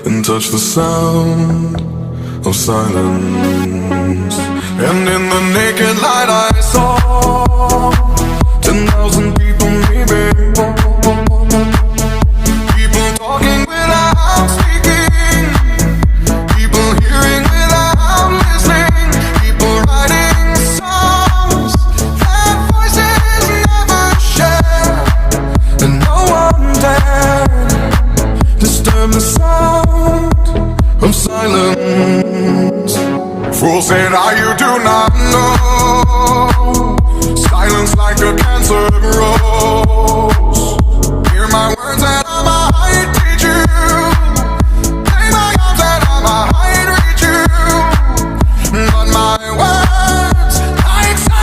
and touch the sound of silence. And in the naked light I saw 10,000 people, maybe. People talking without speaking, people hearing without listening, people writing songs that voices never share, and no one dared disturb the sound of silence. Fool said, you do not know. Silence like a cancer